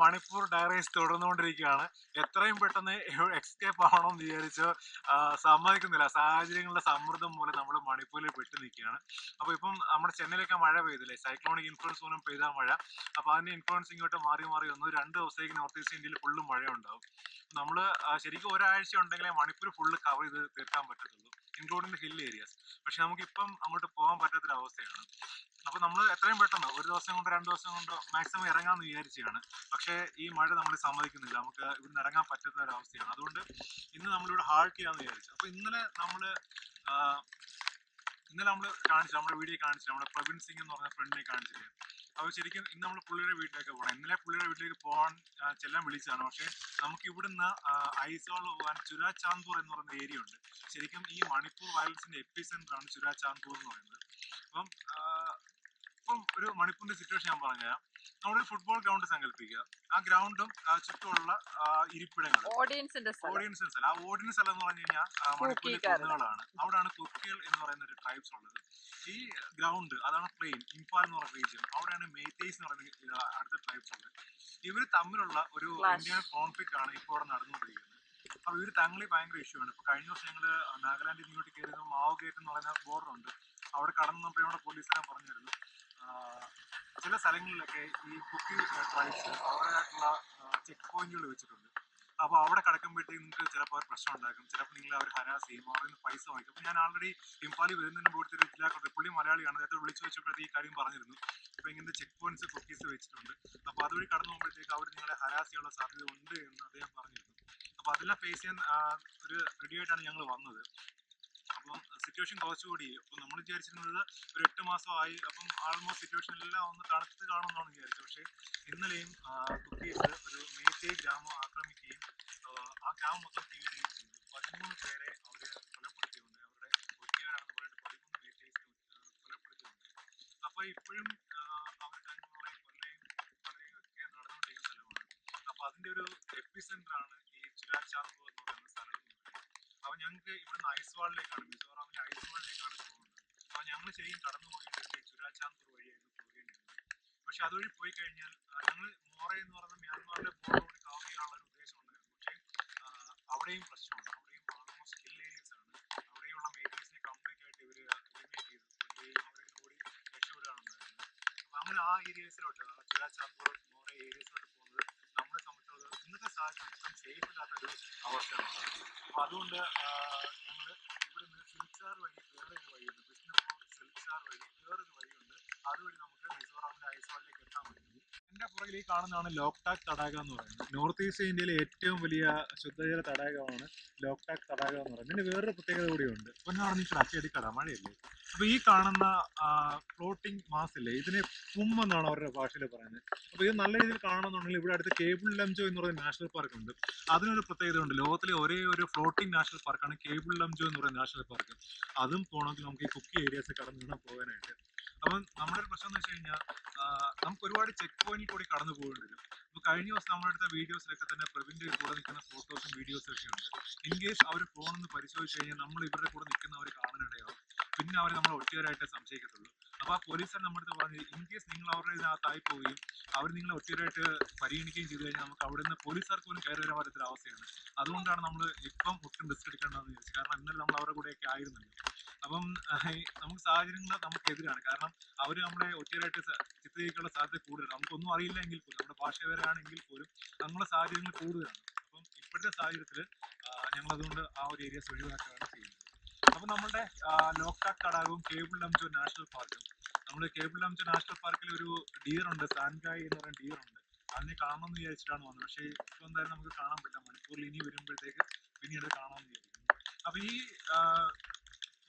Manipur diaries തുടർന്നുകൊണ്ടിരിക്കുകയാണ്. എത്രയും പെട്ടെന്ന് escape ആവണമെന്ന് വിചാരിച്ചു സമ്മതിക്കുന്നില്ല. സാഹചര്യങ്ങളുടെ സമ്മർദ്ദം മൂലം നമ്മൾ മണിപ്പൂരിൽ പെട്ടു നിൽക്കുകയാണ്. അപ്പോൾ ഇപ്പം നമ്മുടെ ചെന്നൈയിലൊക്കെ മഴ പെയ്തില്ലേ, സൈക്ലോണിക് ഇൻഫ്ലുവൻസ് മൂലം പെയ്ത മഴ. അപ്പോൾ അതിന്റെ ഇൻഫ്ലുവൻസ് ഇങ്ങോട്ട് മാറി മാറി വന്നു. 2 ദിവസത്തേക്ക് നോർത്ത് ഈസ്റ്റ് ഇന്ത്യയിൽ ഫുള്ള് മഴ ഉണ്ടാവും. നമ്മൾ ശരിക്കും ഒരാഴ്ച ഉണ്ടെങ്കിലേ മണിപ്പൂർ ഫുള്ള് കവർ ചെയ്ത് തീർക്കാൻ പറ്റത്തുള്ളൂ, ഇൻക്ലൂഡിംഗ് ഹിൽ ഏരിയാസ്. പക്ഷെ നമുക്കിപ്പം അങ്ങോട്ട് പോകാൻ പറ്റാത്തൊരവസ്ഥയാണ്. അപ്പൊ നമ്മൾ എത്രയും പെട്ടെന്ന് 1 ദിവസം കൊണ്ട് 2 ദിവസം കൊണ്ട് മാക്സിമം ഇറങ്ങാമെന്ന് വിചാരിച്ചാണ്. പക്ഷേ ഈ മഴ നമ്മൾ സമ്മതിക്കുന്നില്ല, നമുക്ക് ഇവിടുന്ന് ഇറങ്ങാൻ പറ്റാത്ത ഒരവസ്ഥയാണ്. അതുകൊണ്ട് ഇന്ന് നമ്മളിവിടെ ഹാൾട്ട് ചെയ്യാമെന്ന് വിചാരിച്ചു. അപ്പൊ ഇന്നലെ നമ്മൾ കാണിച്ചു, നമ്മുടെ വീഡിയോ കാണിച്ചു, നമ്മുടെ പ്രവീൺ സിംഗ് എന്ന് പറഞ്ഞ ഫ്രണ്ടിനെ കാണിച്ചില്ലേ. അപ്പോൾ ശരിക്കും ഇന്ന് നമ്മൾ പുള്ളിയുടെ വീട്ടിലേക്ക് പോകണം. ഇന്നലെ പുള്ളിയുടെ വീട്ടിലേക്ക് പോകാൻ ചെല്ലാൻ വിളിച്ചതാണ്. പക്ഷേ നമുക്ക് ഇവിടുന്ന് ഐസോൾ പോകാൻ ചുരാചാന്ദ്പൂർ എന്ന് പറയുന്ന ഏരിയ ഉണ്ട്. ശരിക്കും ഈ മണിപ്പൂർ വയലൻസിന്റെ എപ്പിസെന്ററാണ് ചുരാചാന്ദ്പൂർ എന്ന് പറയുന്നത്. അപ്പം ഇപ്പം ഒരു മണിപ്പൂരിന്റെ സിറ്റുവേഷൻ ഞാൻ പറഞ്ഞുതരാം. നമ്മളൊരു ഫുട്ബോൾ ഗ്രൗണ്ട് സങ്കല്പിക്കുക. ആ ഗ്രൗണ്ടും ചുറ്റുമുള്ള ഇരിപ്പിടങ്ങൾ, ഓഡിയൻസ് സ്ഥലം. ആ ഓഡിയൻസ് സ്ഥലം എന്ന് പറഞ്ഞു കഴിഞ്ഞാൽ മണിപ്പൂരിലെ കുന്നുകളാണ്. അവിടെയാണ് കുക്കികൾ എന്ന് പറയുന്ന ഒരു ട്രൈബ്സ് ഉള്ളത്. ഈ ഗ്രൗണ്ട് അതാണ് പ്ലെയിൻ, ഇംഫാൽ എന്ന് പറയുന്ന റീജിയൻ. അവിടെയാണ് മെയ്തേയ്സ് എന്ന് പറയുന്ന അടുത്ത ട്രൈബ്സ് ഉള്ളത്. ഇവർ തമ്മിലുള്ള ഒരു ഇന്ത്യൻ കോൺഫ്ലിക്റ്റ് ആണ് ഇപ്പോൾ അവിടെ നടന്നുകൊണ്ടിരിക്കുന്നത്. അപ്പൊ ഇവർ തങ്ങളിൽ ഭയങ്കര ഇഷ്യൂ ആണ്. ഇപ്പൊ കഴിഞ്ഞ ദിവസം ഞങ്ങള് നാഗാലാൻഡിൽ ഇങ്ങോട്ട് കയറിയത് മാവോ ഗേറ്റ് എന്ന് പറയുന്ന ബോർഡർ ഉണ്ട്. അവിടെ കടന്നു നമ്മൾ നമ്മുടെ പോലീസിനെ പറഞ്ഞിരുന്നു, ചില സ്ഥലങ്ങളിലൊക്കെ ഈ കുക്കി ട്രൈബ്സ് അവരുടേതായിട്ടുള്ള ചെക്ക് പോയിന്റുകൾ വെച്ചിട്ടുണ്ട്. അപ്പോൾ അവിടെ കടക്കുമ്പോഴത്തേക്ക് നിങ്ങൾക്ക് ചിലപ്പോൾ പ്രശ്നം ഉണ്ടാക്കും, ചിലപ്പോൾ നിങ്ങൾ അവർ ഹരാസ് ചെയ്യും, അവരിൽ നിന്ന് പൈസ വാങ്ങിക്കും. അപ്പോൾ ഞാൻ ആൾറെഡി ഇംഫാലിൽ വരുന്നതിന് മുമ്പ് ഒരു ജില്ലാ കളക്ടർ, പുള്ളി മലയാളിയാണ്, അദ്ദേഹത്തെ വിളിച്ചു വെച്ചപ്പോഴത്തേക്ക് ഈ കാര്യം പറഞ്ഞിരുന്നു. അപ്പോൾ ഇങ്ങനത്തെ ചെക്ക് പോയിന്റ്സ് കുക്കീസ് വെച്ചിട്ടുണ്ട്, അപ്പോൾ അതുവഴി കടന്നു പോകുമ്പോഴത്തേക്ക് അവർ നിങ്ങളെ ഹരാസ് ചെയ്യാനുള്ള സാധ്യത ഉണ്ട് എന്ന് അദ്ദേഹം പറഞ്ഞിരുന്നു. അപ്പോൾ അതെല്ലാം ഫേസ് ചെയ്യാൻ ഒരു റെഡി ആയിട്ടാണ് ഞങ്ങൾ വന്നത്. അപ്പം സിറ്റുവേഷൻ കുറച്ചുകൂടി അപ്പം നമ്മൾ വിചാരിച്ചിരുന്നത് ഒരു 8 മാസമായി. അപ്പം ആൾമോസ്റ്റ് സിറ്റുവേഷൻ എല്ലാം ഒന്ന് തണുത്ത് കാണുമെന്നാണ് വിചാരിച്ചത്. പക്ഷേ ഇന്നലെയും കുക്കീസ് ഒരു മേത്തേയ് ഗ്രാമം ആക്രമിക്കുകയും ആ ഗ്രാമം മൊത്തം തീരുകയും ചെയ്തു. 13 പേരെ അവർ കൊലപ്പെടുത്തിയുണ്ട്. അവരുടെ ഒറ്റയാണെന്ന് പറഞ്ഞിട്ട് 13 മേത്തേയ്സ് കൊലപ്പെടുത്തിയുണ്ട്. അപ്പോൾ ഇപ്പോഴും അവർ തങ്ങളുടെ കൊല്ലയും കൊലയും ഒക്കെ നടന്നുകൊണ്ടിരിക്കുന്ന സ്ഥലമാണ്. അപ്പോൾ അതിൻ്റെ ഒരു എപ്പിസെന്ററാണ് ഈ ചുരാചാന്ദ്പൂർ എന്ന് പറയുന്ന സ്ഥലം. അപ്പോൾ ഞങ്ങൾക്ക് ഇവിടുന്ന് ഐസ്വാളിലേക്കാണ്, മിസോറാമിലെ ഐസ്വാളിലേക്കാണ് പോകുന്നത്. അപ്പോൾ ഞങ്ങൾ ശരിക്കും കടന്നു പോകേണ്ടത് ചുരാചാന്ദ്പൂർ വഴിയായിരുന്നു പോകേണ്ടത്. പക്ഷെ അതുവഴി പോയി കഴിഞ്ഞാൽ ഞങ്ങൾ മോറേ എന്ന് പറയുന്ന മ്യാൻമാറിന്റെ ബോർഡർ കൂടി കവർ ചെയ്യാനുള്ള ഒരു ഉദ്ദേശം ഉണ്ടായിരുന്നു. പക്ഷേ അവിടെയും പ്രശ്നമുണ്ട്. അവിടെയും ഓൾമോസ്റ്റ് ഹിൽ ഏരിയസ് ആണ്. അവിടെയുള്ള മേക്കേഴ്സിനെ കംപ്ലീറ്റ് ആയിട്ട് ഇവർ എലിമിനേറ്റ് ചെയ്തു കൊല്ലുകയും അവിടെ ഓടി രക്ഷപ്പെടുകയാണുണ്ടായിരുന്നത്. അപ്പോൾ അങ്ങനെ ആ ഏരിയസിലോട്ട്, ചുരാചാന്ദ്പൂർ മോറേ ഏരിയസിലോട്ട് പോകുന്നത് നമ്മളെ സംബന്ധിച്ചിടത്തോളം ഇന്നത്തെ സാഹചര്യം സേഫ് ഇല്ലാത്തൊരു അവസ്ഥയാണ്. അപ്പോൾ അതുകൊണ്ട് ഞങ്ങൾ ഇവിടുന്ന് സിൽച്ചാർ വഴി വേറൊരു വഴിയുണ്ട്, ബിഷ്ണുപൂർ സിൽച്ചാർ വഴി വേറൊരു വഴിയുണ്ട്. അതുവഴി നമുക്ക് മിസോറാമിലെ ഐസ്വാളിലേക്ക് എത്താൻ പറ്റും. എൻ്റെ പുറകിൽ ഈ കാണുന്നതാണ് ലോക്ടാക് തടാകം എന്ന് പറയുന്നത്. നോർത്ത് ഈസ്റ്റ് ഇന്ത്യയിലെ ഏറ്റവും വലിയ ശുദ്ധജല തടാകമാണ് ലോക്ടാക് തടാകം എന്ന് പറയുന്നത്. ഇതിന് വേറൊരു പ്രത്യേകത കൂടിയുണ്ട്. പൊന്നാണ് നിൽക്കട ചെടിക്കട മഴയല്ലേ. അപ്പോൾ ഈ കാണുന്ന ഫ്ലോട്ടിംഗ് മാസ് ഇല്ലേ, ഇതിനെ പും എന്നാണ് അവരുടെ ഭാഷയിൽ പറയുന്നത്. അപ്പോൾ ഇത് നല്ല രീതിയിൽ കാണണമെന്നുണ്ടെങ്കിൽ ഇവിടെ അടുത്ത് കേബിൾ ലംജോ എന്ന് പറയുന്ന നാഷണൽ പാർക്ക് ഉണ്ട്. അതിനൊരു പ്രത്യേകത ഉണ്ട്. ലോകത്തിലെ ഒരേ ഒരു ഫ്ലോട്ടിംഗ് നാഷണൽ പാർക്കാണ് കേബിൾ ലംജോ എന്ന് പറയുന്ന നാഷണൽ പാർക്ക്. അതും പോകണമെങ്കിൽ നമുക്ക് ഈ കുക്കി ഏരിയാസ് കടന്നു വേണം പോകാനായിട്ട്. അപ്പം നമ്മുടെ ഒരു പ്രശ്നം എന്ന് വെച്ച് കഴിഞ്ഞാൽ നമുക്ക് ഒരുപാട് ചെക്ക് പോയിന്റിൽ കൂടി കടന്നു പോകേണ്ടി വരും. അപ്പോൾ കഴിഞ്ഞ ദിവസം നമ്മളെടുത്ത വീഡിയോസിലൊക്കെ തന്നെ പ്രവീണിന്റെ കൂടെ നിൽക്കുന്ന ഫോട്ടോസും വീഡിയോസും ഒക്കെ ഉണ്ട്. ഇൻ കേസ് അവർ ഫോണൊന്ന് പരിശോധിച്ച് കഴിഞ്ഞാൽ നമ്മൾ ഇവരുടെ കൂടെ നിൽക്കുന്നവർ കാണാനിടയാവും. പിന്നെ അവർ നമ്മൾ ഒറ്റയാരായിട്ട് സംശയിക്കത്തുള്ളൂ. അപ്പോൾ ആ പോലീസുകാർ നമ്മുടെ അടുത്ത് പറഞ്ഞു, ഇൻ കേസ് നിങ്ങൾ അവരുടെ ഇതിനകത്തായി പോവുകയും അവർ നിങ്ങളെ ഒറ്റയായിട്ട് പരിഗണിക്കുകയും ചെയ്തു കഴിഞ്ഞാൽ നമുക്ക് അവിടെ നിന്ന് പോലീസുകാർക്ക് പോലും കയറി വരാൻ പറ്റുന്ന അവസ്ഥയാണ്. അതുകൊണ്ടാണ് നമ്മൾ ഇപ്പം ഒട്ടും റിസ്ക് എടുക്കേണ്ടതെന്ന് വിചാരിച്ചു. കാരണം ഇന്നലെ നമ്മൾ അവരുടെ കൂടെയൊക്കെ ആയിരുന്നല്ലോ. അപ്പം നമുക്ക് സാഹചര്യങ്ങൾ നമുക്ക് എതിരാണ്. കാരണം അവർ നമ്മളെ ഒറ്റയായിട്ട് ചിത്രീകരിക്കാനുള്ള സാധ്യത കൂടുതലാണ്. നമുക്കൊന്നും അറിയില്ല എങ്കിൽ പോലും, നമ്മുടെ ഭാഷ വേറെ ആണെങ്കിൽ പോലും നമ്മുടെ സാഹചര്യങ്ങൾ കൂടുതലാണ്. അപ്പം ഇപ്പോഴത്തെ സാഹചര്യത്തിൽ ഞങ്ങളതുകൊണ്ട് ആ ഒരു ഏരിയസ് ഒഴിവാക്കുകയാണ് ചെയ്യുന്നത്. അപ്പം നമ്മുടെ ലോക്ടാക് തടാകവും കേബിൾ ലംജോ നാഷണൽ പാർക്കും, നമ്മൾ കേബിൾ ലംജോ നാഷണൽ പാർക്കിൽ ഒരു ഡിയർ ഉണ്ട്, സാൻഗായ് എന്ന് പറയുന്ന ഡിയർ ഉണ്ട്. അതിനെ കാണണമെന്ന് വിചാരിച്ചിട്ടാണ് വന്നത്. പക്ഷേ ഇപ്പോൾ എന്തായാലും നമുക്ക് കാണാൻ പറ്റില്ല. മണിപ്പൂരിൽ ഇനി വരുമ്പോഴത്തേക്ക് പിന്നീട് കാണാമെന്ന് വിചാരിക്കുന്നു. അപ്പോൾ ഈ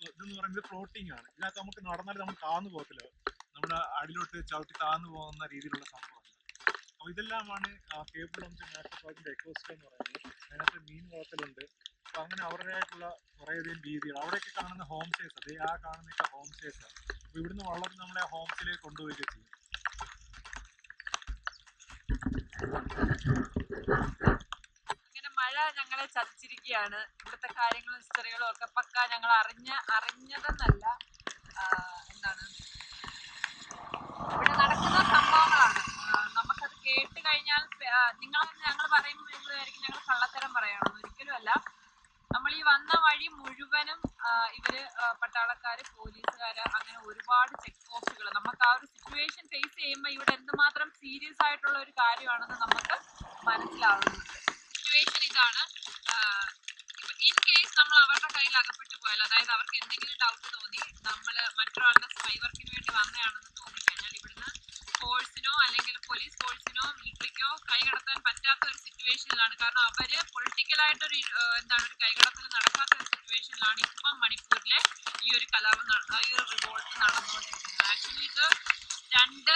ഇതെന്ന് പറയുന്നത് ഫ്ലോട്ടിംഗ് ആണ്. ഇതിനകത്ത് നമുക്ക് നടന്നാൽ നമ്മൾ താന്നു പോകത്തില്ല, നമ്മുടെ അടിയിലോട്ട് ചവിട്ടി താന്നു പോകുന്ന രീതിയിലുള്ള സംഭവമാണ്. അപ്പോൾ ഇതെല്ലാമാണ് കേബിൾ ലംജോ നാഷണൽ പാർക്കിന്റെ എക്കോസിസ്റ്റം എന്ന് പറയുന്നത്. അതിനകത്ത് മീൻ വളർത്തലുണ്ട്. അപ്പോൾ അങ്ങനെ അവരുടേതായിട്ടുള്ള കുറേയധികം രീതികൾ. അവിടെയൊക്കെ കാണുന്ന ഹോം സ്റ്റേസ്, അതേ ആ കാണുന്നൊക്കെ ഹോം സ്റ്റേസ് ആണ്. അപ്പോൾ ഇവിടുന്ന് വള്ളത്തിൽ നമ്മളെ ഹോം സ്റ്റേയിലേക്ക് കൊണ്ടുപോവുകയൊക്കെ ചെയ്യും. മഴ ഞങ്ങളെ ചതിച്ചിരിക്കുകയാണ്. ഇവിടുത്തെ കാര്യങ്ങളും ഹിസ്റ്ററികളും ഒക്കെ പക്ക ഞങ്ങൾ അറിഞ്ഞതെന്നല്ല, എന്താണ് ഇവിടെ നടക്കുന്ന സംഭവങ്ങളാണ്. നമുക്കത് കേട്ട് കഴിഞ്ഞാൽ അങ്ങനെ ഒരുപാട് ചെക്ക് പോസ്റ്റുകൾ നമുക്ക് ആ ഒരു സിറ്റുവേഷൻ ഫേസ് ചെയ്യുമ്പോൾ ഇവിടെ എന്തുമാത്രം സീരിയസ് ആയിട്ടുള്ള ഒരു കാര്യമാണെന്ന് നമുക്ക് മനസ്സിലാവുന്നുണ്ട്. സിറ്റുവേഷൻ ഇതാണ്. ഇൻ കേസ് നമ്മൾ അവരുടെ കയ്യിൽ അകപ്പെട്ടു പോയാൽ, അതായത് അവർക്ക് എന്തെങ്കിലും ഡൗട്ട് തോന്നി നമ്മൾ മറ്റൊരാളുടെ സ്പൈ വർക്കിന് വേണ്ടി വന്നതാണെന്ന് തോന്നിക്കഴിഞ്ഞാൽ ഇവിടുന്ന് ഫോഴ്സിനോ അല്ലെങ്കിൽ പോലീസ് ഫോഴ്സിനോ മിലിറ്ററിക്കോ കൈകടത്താൻ പറ്റാത്ത ഒരു സിറ്റുവേഷനിലാണ്. കാരണം അവര് പൊളിറ്റിക്കലായിട്ടൊരു ഒരു കൈകടത്തൽ നടക്കാത്ത ഒരു സിറ്റുവേഷനിലാണ് ഇപ്പം മണിപ്പൂരിലെ ഈ ഒരു ഈ ഒരു റിവോൾട്ട് നടന്നുകൊണ്ടിരിക്കുന്നത്. ആക്ച്വലി ഇത് രണ്ട്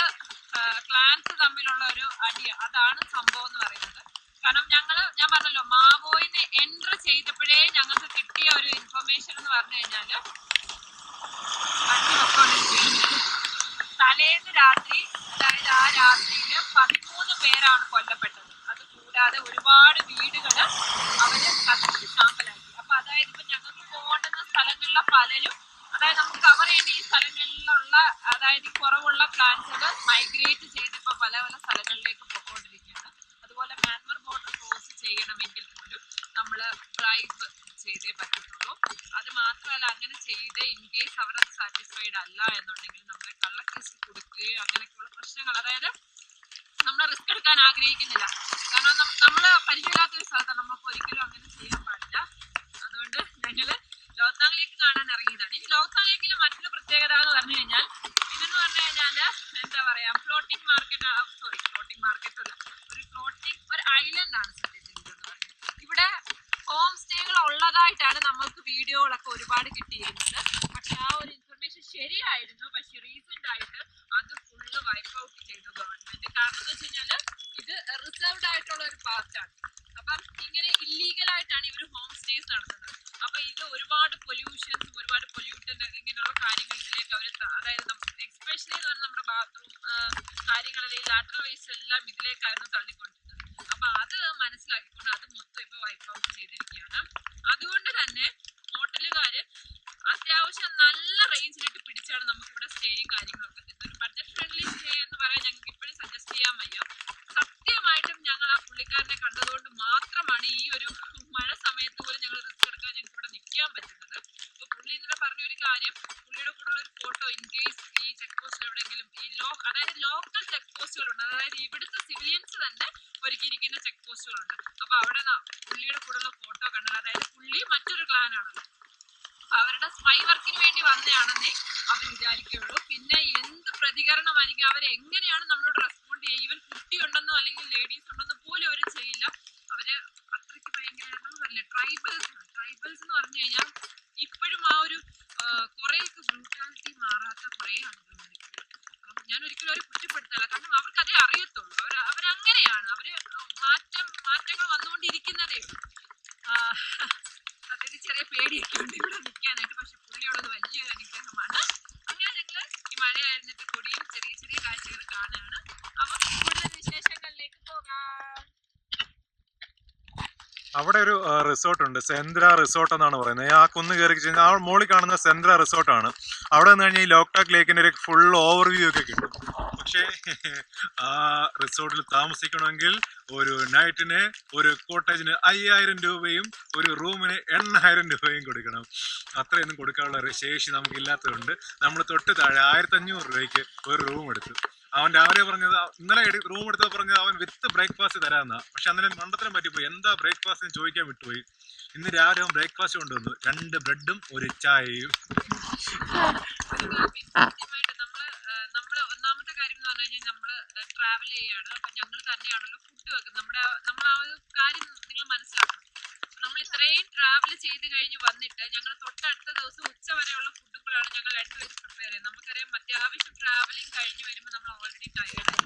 ക്ലാൻസ് തമ്മിലുള്ള ഒരു അടി, അതാണ് സംഭവം എന്ന് പറയുന്നത്. കാരണം ഞാൻ പറഞ്ഞല്ലോ, മാവോയിനെ എൻട്രി ചെയ്തപ്പോഴേ ഞങ്ങൾക്ക് കിട്ടിയ ഒരു ഇൻഫർമേഷൻ എന്ന് പറഞ്ഞു കഴിഞ്ഞാല് തലേന്ന് രാത്രി, അതായത് ആ രാത്രിയില് 13 പേരാണ് കൊല്ലപ്പെട്ടത്. അത് കൂടാതെ ഒരുപാട് വീടുകള് അവര് കത്തിച്ച് ശാമ്പലാക്കി. അപ്പൊ അതായത് ഇപ്പൊ ഞങ്ങൾക്ക് പോകേണ്ടുന്ന സ്ഥലങ്ങളിലെ പലരും, അതായത് നമുക്ക് കവർ ചെയ്യേണ്ട ഈ സ്ഥലങ്ങളിലുള്ള, അതായത് കുറവുള്ള പ്ലാൻസുകൾ മൈഗ്രേറ്റ് ചെയ്ത് ഇപ്പൊ പല പല സ്ഥലങ്ങളിലേക്ക് പോയിക്കൊണ്ടിരിക്കുകയാണ്. അതുപോലെ മ്യാൻമർ ബോർഡർ ക്രോസ് ചെയ്യണമെങ്കിൽ പോലും നമ്മൾ ഡ്രൈവ് ചെയ്തേ പറ്റുള്ളൂ. അത് മാത്രമല്ല, അങ്ങനെ ചെയ്ത് ഇൻ കേസ് അവരത് സാറ്റിസ്ഫൈഡ് അല്ല എന്നുണ്ടെങ്കിൽ നമ്മളെ കള്ളക്കേസിൽ കൊടുക്കുകയോ അങ്ങനെയൊക്കെയുള്ള പ്രശ്നങ്ങൾ, അതായത് നമ്മൾ റിസ്ക് എടുക്കാൻ ആഗ്രഹിക്കുന്നില്ല. കാരണം നമ്മൾ പരിചയമില്ലാത്ത ഒരു സ്ഥലത്താണ്, നമുക്ക് ഒരിക്കലും അങ്ങനെ ചെയ്യാൻ പാടില്ല. അതുകൊണ്ട് ഞങ്ങള് ലോക്താങ് ലേക്ക് കാണാൻ ഇറങ്ങിയതാണ്. ഈ ലോക്താങ് ലേക്കിന് മറ്റൊരു പ്രത്യേകത എന്ന് പറഞ്ഞു കഴിഞ്ഞാൽ, ഇതെന്ന് പറഞ്ഞു കഴിഞ്ഞാല് എന്താ പറയാ, ഫ്ലോട്ടിംഗ് മാർക്കറ്റ് ഒരു ഐലൻഡ് ആണ് സത്യത്തിൽ ഇതെന്ന് പറഞ്ഞത്. ഇവിടെ ഹോം സ്റ്റേകൾ ഉള്ളതായിട്ടാണ് നമുക്ക് വീഡിയോകളൊക്കെ ഒരുപാട് കിട്ടിയിരുന്നത്. പക്ഷെ ആ ഒരു ഇൻഫർമേഷൻ ശരിയായിരുന്നു. പക്ഷെ റീസെന്റ് ആയിട്ട് അത് ഫുള്ള് വൈപ്പ് ഔട്ട് ചെയ്തു ഗവൺമെന്റ്. കാരണം എന്ന് വെച്ച് കഴിഞ്ഞാല് ഇത് റിസർവ്ഡ് ആയിട്ടുള്ള ഒരു പാർട്ടാണ്. അപ്പം ഇങ്ങനെ ഇല്ലീഗലായിട്ടാണ് ഇവർ ഹോം സ്റ്റേസ് നടത്തുന്നത്. അപ്പൊ ഇത് ഒരുപാട് പൊല്യൂഷൻസും ഒരുപാട് പൊല്യൂട്ടന്റ് ഇങ്ങനെയുള്ള കാര്യങ്ങൾ ഇതിലേക്ക് അവർ, അതായത് എക്സ്പെഷ്യലി നമ്മുടെ ബാത്റൂം കാര്യങ്ങളിൽ ഈ ലാറ്ററൽ വേസ്റ്റ് എല്ലാം ഇതിലേക്കായിരുന്നു തള്ളിക്കൊണ്ടിരുന്നത്. അപ്പൊ അത് മനസ്സിലാക്കിക്കൊണ്ട് അത് മൊത്തം ഇപ്പൊ വൈപ്പ് ഔട്ട് ചെയ്തിരിക്കുകയാണ്. അതുകൊണ്ട് തന്നെ ഹോട്ടലുകാര് അത്യാവശ്യം നല്ല റേഞ്ചിലിട്ട് പിടിച്ചാണ് നമുക്ക് ഇവിടെ സ്റ്റേയും കാര്യങ്ങളൊക്കെ തരുന്നത്. ഒരു ബഡ്ജറ്റ് ഫ്രണ്ട്ലി സ്റ്റേ എന്ന് പറയാൻ ഞങ്ങൾക്ക് ഇപ്പോഴും സജസ്റ്റ് ചെയ്യാൻ വയ്യ. സത്യമായിട്ടും ഞങ്ങൾ ആ പുള്ളിക്കാരനെ കണ്ടതുകൊണ്ട് മാത്രമാണ് ഈ ഒരു മഴ സമയത്ത് പോലും ഞങ്ങൾ റിസ്ക് എടുക്കാൻ ഞങ്ങൾക്ക് ഇവിടെ നിൽക്കാൻ പറ്റുന്നത്. അപ്പൊ പുള്ളി ഇന്നലെ പറഞ്ഞൊരു കാര്യം, പുള്ളിയുടെ കൂടെ ഒരു ഫോട്ടോ ഇൻ കേസ് ഈ ചെക്ക് പോസ്റ്റ് എവിടെയെങ്കിലും അതായത് ലോക്കൽ ചെക്ക് പോസ്റ്റുകളുണ്ട്, അതായത് ഇവിടുത്തെ സിവിലിയൻസ് തന്നെ ഒരുക്കിയിരിക്കുന്ന ചെക്ക് പോസ്റ്റുകളുണ്ട്. അപ്പൊ അവിടെ പുള്ളിയുടെ കൂടെയുള്ള ഫോട്ടോ കണ്ടാൽ, അതായത് പുള്ളി മറ്റൊരു ക്ലാനാണല്ലോ, അപ്പൊ അവരുടെ സ്പൈ വർക്കിന് വേണ്ടി വന്നതാണെന്നേ അവർ വിചാരിക്കുകയുള്ളൂ. പിന്നെ എന്ത് പ്രതികരണമായിരിക്കും, അവരെങ്ങനെയാണ് നമ്മളോട് റെസ്പോണ്ട് ചെയ്യുക, ഈവൻ കുട്ടിയുണ്ടെന്നോ അല്ലെങ്കിൽ ലേഡീസ് ഉണ്ടെന്നോ പോലും അവർ ചെയ്യില്ല. അവര് അത്രയ്ക്ക് ഭയങ്കര ട്രൈബൽസ് എന്ന് പറഞ്ഞു കഴിഞ്ഞാൽ ഇപ്പോഴും ആ ഒരു കുറെയൊക്കെ ബ്രൂട്ടാലിറ്റി മാറാത്ത കുറെ ആളുകളുണ്ട്. ഞാൻ ഒരിക്കലും അവരെ കുറ്റപ്പെടുത്തല്ല, കാരണം അവർക്ക് അതേ അറിയത്തുള്ളൂ. അവരങ്ങനെയാണ്, മാറ്റങ്ങൾ വന്നുകൊണ്ടിരിക്കുന്നതേ ഉള്ളൂ. സത്യത്തിൽ ചെറിയ പേടിയൊക്കെ ഉണ്ട് ഇവിടെ നിൽക്കാനായിട്ട്. പക്ഷെ പുള്ളിയുള്ളത് വലിയൊരു അനുഗ്രഹമാണ്. അങ്ങനെ ഞങ്ങള് ഈ മഴയായിരുന്നിട്ട് കൂടിയും ചെറിയ ചെറിയ കാഴ്ചകൾ കാണുകയാണ്. അപ്പൊ കൂടുതൽ വിശേഷങ്ങളിലേക്ക് പോകാം. അവിടെ ഒരു റിസോർട്ട് ഉണ്ട്, സെന്ദ്ര റിസോർട്ട് എന്നാണ് പറയുന്നത്. ആ കുന്ന് കയറി കഴിഞ്ഞാൽ ആ മുകളിൽ കാണുന്ന സെന്ദ്ര റിസോർട്ടാണ്. അവിടെ നിന്ന് കഴിഞ്ഞാൽ ഈ ലോക്ടാക് ലേക്കിൻ്റെ ഒരു ഫുൾ ഓവർവ്യൂ ഒക്കെ കിട്ടും. പക്ഷേ ആ റിസോർട്ടിൽ താമസിക്കണമെങ്കിൽ ഒരു നൈറ്റിന് ഒരു കോട്ടേജിന് 5000 രൂപയും ഒരു റൂമിന് 8000 രൂപയും കൊടുക്കണം. അത്രയൊന്നും കൊടുക്കാനുള്ള ശേഷി നമുക്കില്ലാത്തതുകൊണ്ട് നമ്മൾ തൊട്ട് താഴെ 1500 രൂപയ്ക്ക് ഒരു റൂം എടുത്തു. അവൻ രാവിലെ പറഞ്ഞത്, ഇന്നലെ റൂം എടുത്തത് പറഞ്ഞത് അവൻ വിത്ത് ബ്രേക്ക്ഫാസ്റ്റ് തരാമെന്നാ. പക്ഷെ അന്നേരം മണ്ടത്തരം പറ്റിപ്പോയി, എന്താ ബ്രേക്ക്ഫാസ്റ്റ് ചോദിക്കാൻ വിട്ടുപോയി. ഇന്ന് രാവിലെ അവൻ ബ്രേക്ക്ഫാസ്റ്റ് കൊണ്ടുവന്നു, 2 ബ്രെഡും ഒരു ചായയും. ഒന്നാമത്തെ കാര്യം എന്ന് പറഞ്ഞു കഴിഞ്ഞാൽ നമ്മള് ട്രാവൽ ചെയ്യാണ്. അപ്പൊ ഞങ്ങൾ തന്നെയാണല്ലോ ഫുഡ് വെക്കുന്നത്. നമ്മൾ ആ ഒരു കാര്യം നിങ്ങൾ മനസ്സിലാക്കണം. നമ്മൾ ഇത്രയും ട്രാവൽ ചെയ്ത് കഴിഞ്ഞ് വന്നിട്ട് ഞങ്ങൾ തൊട്ടടുത്ത ദിവസം ഉച്ച വരെയുള്ള ഫുഡുകളാണ് ഞങ്ങൾ രണ്ടുപേരും പ്രിപ്പയർ ചെയ്യുന്നത്. നമുക്കറിയാം അത്യാവശ്യം ട്രാവലിംഗ് കഴിഞ്ഞ് വരുമ്പോൾ നമ്മൾ ഓൾറെഡി ടയേർഡായി.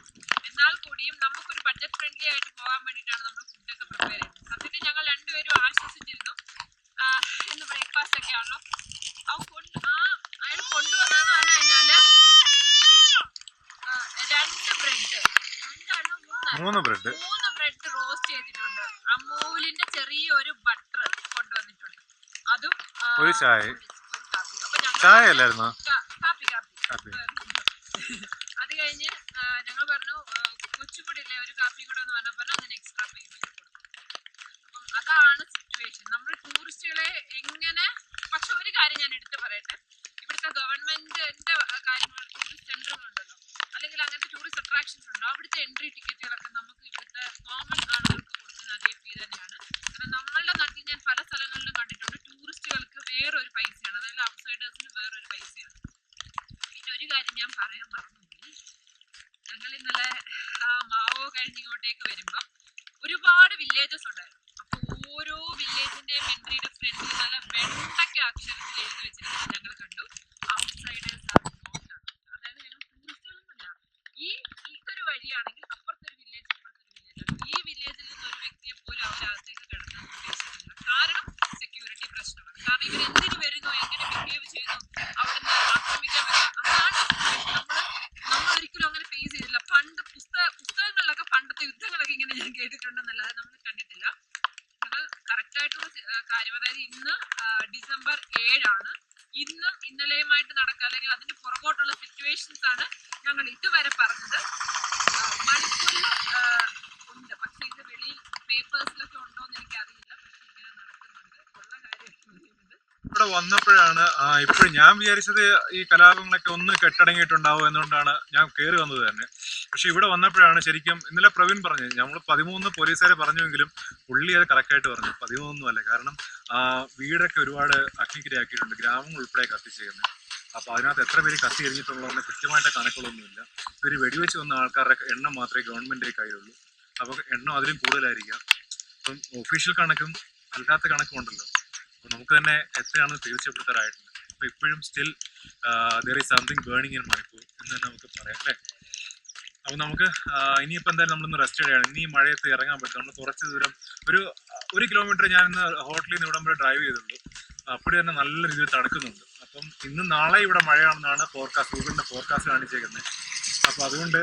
എന്നാൽ കൂടിയും നമുക്കൊരു ബഡ്ജറ്റ് ഫ്രണ്ട്ലി ആയിട്ട് പോകാൻ വേണ്ടിയിട്ടാണ് നമ്മൾ ഫുഡൊക്കെ പ്രിപ്പയർ ചെയ്യുന്നത്. സത്യത്തിൽ ഞങ്ങൾ രണ്ടുപേരും ആശ്വസിച്ചിരുന്നു. ഇന്ന് ബ്രേക്ക്ഫാസ്റ്റ് ഒക്കെ ആണല്ലോ. അയാൾ കൊണ്ടുവന്നതെന്ന് പറഞ്ഞു കഴിഞ്ഞാല് 3 ബ്രെഡ് റോസ്റ്റ് ചെയ്തിട്ടുണ്ട്. അമൂലിന്റെ ചെറിയൊരു ബട്ടർ കൊണ്ടുവന്നിട്ടുണ്ട്. അതും ഒരു ചായ. ചായ അല്ലായിരുന്നു, കാപ്പി. അത് കഴിഞ്ഞ് ഞങ്ങൾ പറഞ്ഞു കൊച്ചുകൂടി ഇല്ലേ ഒരു കാപ്പി കൂടെ എന്ന് പറഞ്ഞപ്പോൾ അതിന് എക്സ്ട്രാ പേയ്മെന്റ് കൊടുക്കും. അപ്പം അതാണ് സിറ്റുവേഷൻ. നമ്മൾ ടൂറിസ്റ്റുകളെ എങ്ങനെ, പക്ഷെ ഒരു കാര്യം ഞാൻ എടുത്തു പറയട്ടെ, ഇവിടുത്തെ ഗവൺമെന്റ് ഈസിയാണ്. പിന്നെ ഒരു കാര്യം ഞാൻ പറയാൻ മറന്നുപോയി. ഞങ്ങൾ ഇന്നലെ മാവോ കഴിഞ്ഞ് ഇങ്ങോട്ടേക്ക് വരുമ്പം ഒരുപാട് വില്ലേജസ് ഉണ്ടായിരുന്നു. അപ്പൊ ഓരോ വില്ലേജിന്റെയും എൻട്രിയുടെ ഫ്രണ്ടിൽ നല്ല വെണ്ടയ്ക്ക അക്ഷരത്തിൽ എഴുതി വെച്ചിരിക്കുന്നത് ഞങ്ങൾ കണ്ടു. Outsiders are not. അതായത് ഞങ്ങൾ ടൂറിസ്റ്റുകളൊന്നുമല്ല. ഇതൊരു വഴിയാണെങ്കിൽ അപ്പുറത്തൊരു വില്ലേജ് ഇപ്പുറത്തൊരു വില്ലേജാണ്. ഈ വില്ലേജിൽ നിന്ന് ഒരു വ്യക്തിയെ പോലും അവരകത്തേക്ക് കിടക്കാൻ ഉദ്ദേശിക്കുന്നില്ല. കാരണം സെക്യൂരിറ്റി പ്രശ്നമാണ്. കാരണം ഇവരെന്തിനു വരുന്നു, എങ്ങനെ ബിഹേവ് ചെയ്യുന്നു, അവിടുന്ന് ആക്രമിക്കാൻ വരിക, അതാണ് നമ്മൾ ഒരിക്കലും അങ്ങനെ ഫേസ് ചെയ്തില്ല. പണ്ട് പുസ്തകങ്ങളിലൊക്കെ പണ്ടത്തെ യുദ്ധങ്ങളൊക്കെ ഇങ്ങനെ ഞാൻ കേട്ടിട്ടുണ്ടെന്നല്ലാതെ നമ്മൾ കണ്ടിട്ടില്ല. ഞങ്ങൾ കറക്റ്റായിട്ടുള്ള കാര്യം, അതായത് ഇന്ന് ഡിസംബർ 7 ഇന്നും ഇന്നലെയുമായിട്ട് നടക്കുക അല്ലെങ്കിൽ അതിന് പുറകോട്ടുള്ള സിറ്റുവേഷൻസ് ആണ് ഞങ്ങൾ ഇതുവരെ പറഞ്ഞത്. മണിപ്പൂരിൽ ഉണ്ട്, പക്ഷെ ഇത് വെളിയിൽ പേപ്പേഴ്സിലൊക്കെ ഉണ്ടോ എന്ന് എനിക്കറിയില്ല. പക്ഷെ ഇങ്ങനെ നടക്കുന്നുണ്ട്. ഉള്ള കാര്യമാണ് പറയുന്നത്. ഇവിടെ വന്നപ്പോഴാണ് ഇപ്പോഴും ഞാൻ വിചാരിച്ചത് ഈ കലാപങ്ങളൊക്കെ ഒന്ന് കെട്ടടങ്ങിയിട്ടുണ്ടാവും എന്നുകൊണ്ടാണ് ഞാൻ കയറി വന്നത് തന്നെ. പക്ഷെ ഇവിടെ വന്നപ്പോഴാണ് ശരിക്കും ഇന്നലെ പ്രവീൺ പറഞ്ഞത്. നമ്മൾ 13 പോലീസുകാരെ പറഞ്ഞുവെങ്കിലും പുള്ളി അത് കറക്റ്റായിട്ട് പറഞ്ഞു. 13 അല്ല, കാരണം വീടൊക്കെ ഒരുപാട് അഗ്നിക്കിരയാക്കിയിട്ടുണ്ട്, ഗ്രാമങ്ങൾ ഉൾപ്പെടെ കത്തിച്ചേരുന്നത്. അപ്പോൾ അതിനകത്ത് എത്ര പേര് കത്തി എറിഞ്ഞിട്ടുള്ളതെന്ന് കൃത്യമായിട്ട് കണക്കുകളൊന്നുമില്ല. ഇവർ വെടിവെച്ച് വന്ന ആൾക്കാരുടെ എണ്ണം മാത്രമേ ഗവൺമെൻറ്റിൻ്റെ കയ്യിലുള്ളൂ. അപ്പോൾ എണ്ണം അതിലും കൂടുതലായിരിക്കാം. അപ്പം ഒഫീഷ്യൽ കണക്കും അല്ലാത്ത കണക്കും ഉണ്ടല്ലോ. അപ്പോൾ നമുക്ക് തന്നെ എത്രയാണെന്ന് തീർച്ചപ്പെടുത്താറായിട്ടുണ്ട്. അപ്പോൾ ഇപ്പോഴും still there is something burning in Manipur എന്ന് തന്നെ നമുക്ക് പറയാം അല്ലേ. അപ്പോൾ നമുക്ക് ഇനിയിപ്പോൾ എന്തായാലും നമ്മളൊന്ന് റെസ്റ്റ് ചെയ്യുകയാണ്. ഇനി ഈ മഴയത്ത് ഇറങ്ങാൻ പറ്റും. നമ്മൾ കുറച്ച് ദൂരം ഒരു കിലോമീറ്റർ ഞാൻ ഇന്ന് ഹോട്ടലിൽ നിന്ന് ഇവിടം വരെ ഡ്രൈവ് ചെയ്തുള്ളൂ. അപ്പോൾ തന്നെ നല്ല രീതിയിൽ തണുക്കുന്നുണ്ട്. അപ്പം ഇന്നും നാളെ ഇവിടെ മഴയാണെന്നാണ് ഫോർകാസ്റ്റ്, ഗൂഗിളിൻ്റെ ഫോർകാസ്റ്റ് കാണിച്ചേക്കുന്നത്. അപ്പോൾ അതുകൊണ്ട്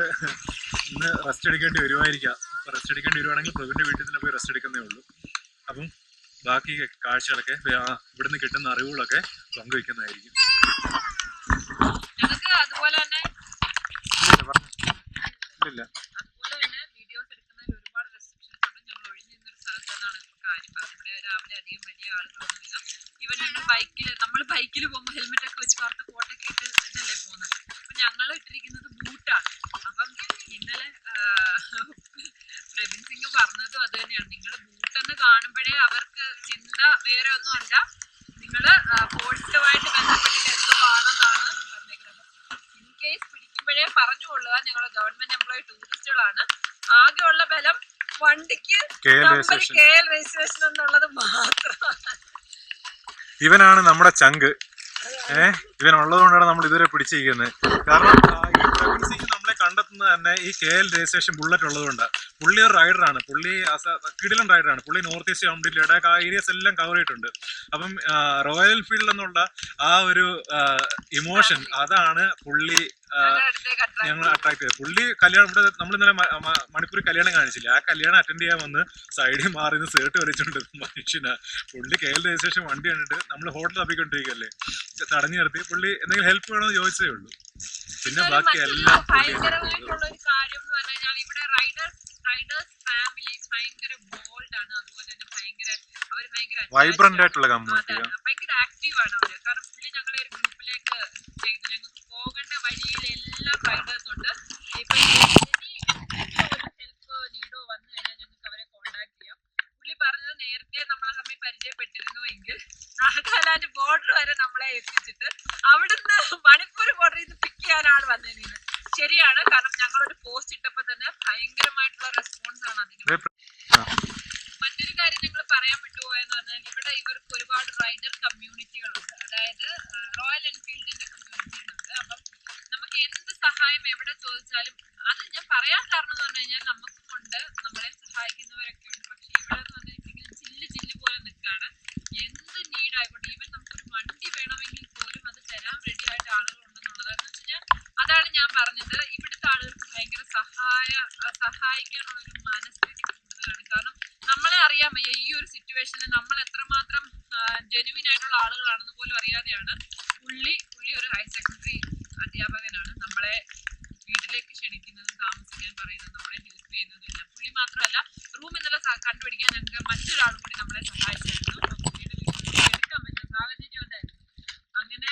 ഇന്ന് റെസ്റ്റ് എടുക്കേണ്ടി വരുമായിരിക്കാം. അപ്പോൾ റെസ്റ്റ് എടുക്കേണ്ടി വരുവാണെങ്കിൽ പ്രഭുവിൻ്റെ വീട്ടിൽ തന്നെ പോയി റെസ്റ്റ് എടുക്കുന്നേ ഉള്ളൂ. അപ്പം ബാക്കി കാഴ്ചകളൊക്കെ ഇവിടുന്ന് കിട്ടുന്ന അറിവുകളൊക്കെ പങ്കുവയ്ക്കുന്നതായിരിക്കും. അതുപോലെ തന്നെ വീഡിയോസ് എടുക്കുന്നതിൽ ഒരുപാട് റെസ്ട്രിക്ഷൻസ് ഉണ്ട്. ഞങ്ങൾ ഒഴിഞ്ഞു നിന്നൊരു സ്ഥലത്തെന്നാണ് കാര്യം പറഞ്ഞത്. ഇവിടെ രാവിലെ അധികം വലിയ ആളുകളൊന്നുമില്ല. ഇവൻ നമ്മൾ ബൈക്കിൽ പോകുമ്പോൾ ഹെൽമെറ്റ് ഒക്കെ വെച്ച് കറുത്ത കോട്ടൊക്കെ ഇട്ട് ഇതല്ലേ പോകുന്നത്. അപ്പൊ ഞങ്ങൾ ഇട്ടിരിക്കുന്നത് ബൂട്ടാണ്. അപ്പം ഇന്നലെ പ്രവീൺ സിംഗ് പറഞ്ഞതും അത് തന്നെയാണ്. നിങ്ങൾ ബൂട്ടെന്ന് കാണുമ്പോഴേ അവർക്ക് ചിന്ത വേറെ ഒന്നും അല്ല, നിങ്ങൾ പോലീസുമായിട്ട് ബന്ധപ്പെട്ടിട്ട് എന്തോ ആണെന്നാണ് പറഞ്ഞേക്കുന്നത്. ഇൻ കേസ് പിടിക്കുമ്പോഴേ പറഞ്ഞുകൊള്ളുക, ഞങ്ങൾ ഗവൺമെന്റ് എംപ്ലോയി ടൂറിസ്റ്റുകളാണ്. ആകെയുള്ള ബലം വണ്ടിക്ക് KL രജിസ്ട്രേഷൻ എന്നുള്ളത് മാത്രമാണ്. ഇവനാണ് നമ്മുടെ ചങ്ക്. ഇവൻ ഉള്ളതുകൊണ്ടാണ് നമ്മൾ ഇതുവരെ പിടിച്ചിരിക്കുന്നത്. കാരണം ഈ പ്രവീൺ സിംഗ് നമ്മളെ കണ്ടെത്തുന്നത് തന്നെ ഈ KL രജിസ്ട്രേഷൻ ബുള്ളറ്റ് ഉള്ളതുകൊണ്ടാണ്. പുള്ളി ഒരു റൈഡറാണ്. പുള്ളി കിടിലൻ റൈഡറാണ്. പുള്ളി നോർത്ത് ഈസ്റ്റ് കംപ്ലീറ്റ് ലഡാക്ക് ആ ഏരിയസ് എല്ലാം കവർ ചെയ്തിട്ടുണ്ട്. അപ്പം റോയൽ എൻഫീൽഡ് എന്നുള്ള ആ ഒരു ഇമോഷൻ അതാണ് പുള്ളി ഞങ്ങൾ അട്രാക്ട് ചെയ്തത്. പുള്ളി കല്യാണം ഇവിടെ നമ്മൾ ഇന്നലെ മണിപ്പൂരിൽ കല്യാണം കാണിച്ചില്ല. ആ കല്യാണം അറ്റൻഡ് ചെയ്യാൻ വന്ന് സൈഡിൽ മാറി നിന്ന് സേർട്ട് വലിച്ചുകൊണ്ട് മനുഷ്യനാ. പുള്ളി KL രജിസ്ട്രേഷൻ വണ്ടി കണ്ടിട്ട് നമ്മൾ ഹോട്ടൽ തപ്പിക്കൊണ്ടിരിക്കുകയല്ലേ, തടഞ്ഞു നിർത്തി. പുള്ളി എന്തെങ്കിലും ഹെൽപ്പ് വേണമെന്ന് ചോദിച്ചതേ ഉള്ളൂ. പിന്നെ ബാക്കി എല്ലാം ഭയങ്കരമായിട്ടുള്ള ഒരു കാര്യം എന്ന് പറഞ്ഞു കഴിഞ്ഞാൽ ഇവിടെ റൈഡേഴ്സ് ഫാമിലി ഭയങ്കര ബോൾഡ് ആണ്. അതുപോലെ തന്നെ അവർ ഭയങ്കര വൈബ്രന്റ് ആയിട്ടുള്ള കമ്മ്യൂണിറ്റി, ഭയങ്കര ആക്റ്റീവ് ആണ് അവര്. കാരണം പുള്ളി ഞങ്ങളെ ഒരു ഗ്രൂപ്പിലേക്ക് ചെയ്തു. ഞങ്ങൾക്ക് പോകേണ്ട വഴിയിൽ എല്ലാം റൈഡേഴ്സ് ഉണ്ട്. ഇപ്പൊ ഒരു ഹെൽപ്പ് നീഡോ വന്നു കഴിഞ്ഞാൽ ഞങ്ങൾക്ക് അവരെ കോൺടാക്ട് ചെയ്യാം. പുള്ളി പറഞ്ഞത് നേരത്തെ നമ്മളെ തമ്മിൽ പരിചയപ്പെട്ടിരുന്നു എങ്കിൽ നാഗാലാൻഡ് ബോർഡർ വരെ നമ്മളെ എത്തിച്ചിട്ട് അവിടുന്ന് മണിപ്പൂർ ബോർഡറിൽ നിന്ന് പിക്ക് ചെയ്യാൻ ആൾ വന്നേനെ. ശരിയാണ്, കാരണം ഞങ്ങളൊരു പോസ്റ്റ് ഇട്ടപ്പോ തന്നെ ഭയങ്കരമായിട്ടുള്ള റെസ്പോൺസ് ആണ് അതിന്. മറ്റൊരു കാര്യം ഞങ്ങൾ പറയാൻ വിട്ടുപോയെന്ന് പറഞ്ഞാൽ ഇവിടെ ഇവർക്ക് ഒരുപാട് റൈഡർ കമ്മ്യൂണിറ്റികളുണ്ട്. അതായത് റോയൽ എൻഫീൽഡിന്റെ കമ്മ്യൂണിറ്റികളുണ്ട്. അപ്പം നമുക്ക് എന്ത് സഹായം എവിടെ ചോദിച്ചാലും അത് ഞാൻ പറയാൻ കാരണം എന്ന് പറഞ്ഞു കഴിഞ്ഞാൽ നമുക്കും ഉണ്ട്, നമ്മളെ സഹായിക്കുന്നവരൊക്കെ ഉണ്ട്. പക്ഷെ ഇവിടെ എന്ന് പറഞ്ഞിട്ടുണ്ടെങ്കിൽ ചില്ല് പോലെ നിൽക്കുകയാണ്. എന്ത് നീഡ് ആയിക്കോട്ടെ, ഈവൻ നമുക്കൊരു വണ്ടി വേണമെങ്കിൽ പോലും അത് തരാൻ റെഡി ആയിട്ട് ആളുകളുണ്ടെന്നുള്ളത്. എന്ന് വെച്ച് കഴിഞ്ഞാൽ അതാണ് ഞാൻ പറഞ്ഞത്, ഇവിടുത്തെ ആളുകൾക്ക് ഭയങ്കര സഹായിക്കാനുള്ള ഒരു മനസ്ഥിതി കൂടുതലാണ്. കാരണം നമ്മളെ അറിയാൻ വയ്യ ഈ ഒരു സിറ്റുവേഷനിൽ നമ്മൾ എത്രമാത്രം ജെനുവിൻ ആയിട്ടുള്ള ആളുകളാണെന്ന് പോലും അറിയാതെയാണ് പുള്ളി ഒരു ഹയർ സെക്കൻഡറി അധ്യാപകനാണ്. നമ്മളെ വീട്ടിലേക്ക് ക്ഷണിക്കുന്നതും താമസിക്കാൻ പറയുന്നതും നമ്മളെ ഹെൽപ്പ് ചെയ്യുന്നതും ഇല്ല. പുള്ളി മാത്രമല്ല, റൂം ഇന്നലെ കണ്ടുപിടിക്കാൻ ഞങ്ങൾക്ക് മറ്റൊരാളും കൂടി നമ്മളെ സഹായിച്ചായിരുന്നു. പുള്ളിയുടെ വീട്ടിൽ എടുക്കാൻ പറ്റുന്ന സാഹചര്യം ഉണ്ടായിരുന്നു. അങ്ങനെ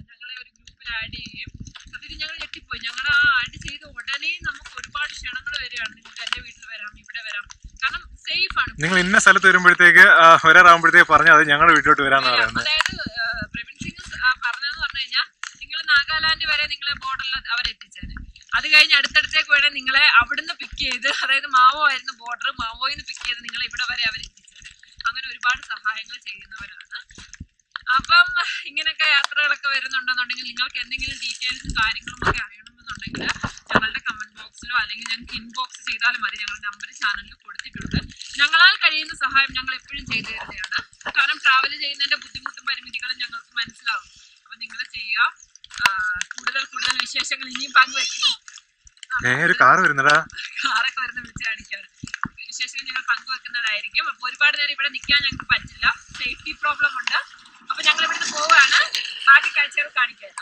ഞങ്ങളെ ഒരു ഗ്രൂപ്പിൽ ആഡ് ചെയ്യുകയും അതിൽ ഞങ്ങൾ ഞെട്ടിപ്പോയി. ഞങ്ങൾ ആ ആഡ് ചെയ്ത ഉടനെ നമുക്ക് ഒരുപാട് ക്ഷണങ്ങൾ വരികയാണ്. നിങ്ങൾക്ക് എൻ്റെ വീട്ടിൽ വരാം, ഇവിടെ വരാം. കാരണം സേഫ് ആണ്. നിങ്ങൾ ഇന്ന സ്ഥലത്ത് വരുമ്പോഴത്തേക്ക് വരാറാകുമ്പോഴത്തേക്ക് പറഞ്ഞാൽ അത് ഞങ്ങളുടെ വീട്ടിലോട്ട് വരാന്ന് പറയുന്നത്. അതായത് പ്രവീൺ സിംഗ് പറഞ്ഞതെന്ന് പറഞ്ഞു കഴിഞ്ഞാൽ നിങ്ങൾ നാഗാലാൻഡ് വരെ നിങ്ങളെ ബോർഡറിൽ അവരെത്തിച്ചേനെ. അത് കഴിഞ്ഞ് അടുത്തടുത്തേക്ക് വേണേൽ നിങ്ങളെ അവിടുന്ന് പിക്ക് ചെയ്ത്, അതായത് മാവോ ആയിരുന്നു ബോർഡർ, മാവോയിൽ നിന്ന് പിക്ക് ചെയ്ത് നിങ്ങളെ ഇവിടെ വരെ അവരെത്തിച്ചേനെ. അങ്ങനെ ഒരുപാട് സഹായങ്ങൾ ചെയ്യുന്നവരാണ്. അപ്പം ഇങ്ങനെയൊക്കെ യാത്രകളൊക്കെ വരുന്നുണ്ടെന്നുണ്ടെങ്കിൽ നിങ്ങൾക്ക് എന്തെങ്കിലും ഡീറ്റെയിൽസും കാര്യങ്ങളും ഒക്കെ അറിയണമെന്നുണ്ടെങ്കിൽ ഞങ്ങളുടെ കമന്റ് ബോക്സിലോ അല്ലെങ്കിൽ ഞങ്ങൾക്ക് ഇൻബോക്സ് ചെയ്താലും മതി. ഞങ്ങളുടെ നമ്പർ ചാനലിൽ കൊടുത്തിട്ടുണ്ട്. ഞങ്ങളാൽ കഴിയുന്ന സഹായം ഞങ്ങൾ എപ്പോഴും ചെയ്തു തരുന്നതാണ്. കാരണം ട്രാവൽ ചെയ്യുന്നതിന്റെ ബുദ്ധിമുട്ടും പരിമിതികളും ഞങ്ങൾക്ക് മനസ്സിലാവും. അപ്പൊ നിങ്ങൾ ചെയ്യുക. കൂടുതൽ കൂടുതൽ വിശേഷങ്ങൾ ഇനിയും പങ്കുവെക്കുന്നു. കാറൊക്കെ വരുന്ന വിളിച്ച് കാണിക്കാറ് വിശേഷങ്ങൾ ഞങ്ങൾ പങ്കുവെക്കുന്നതായിരിക്കും. അപ്പൊ ഒരുപാട് നേരം ഇവിടെ നിൽക്കാൻ ഞങ്ങൾക്ക് പറ്റില്ല, സേഫ്റ്റി പ്രോബ്ലം ഉണ്ട്. അപ്പൊ ഞങ്ങൾ ഇവിടുന്ന് പോവാണ്. ബാക്കി കാഴ്ചകൾ കാണിക്കാം.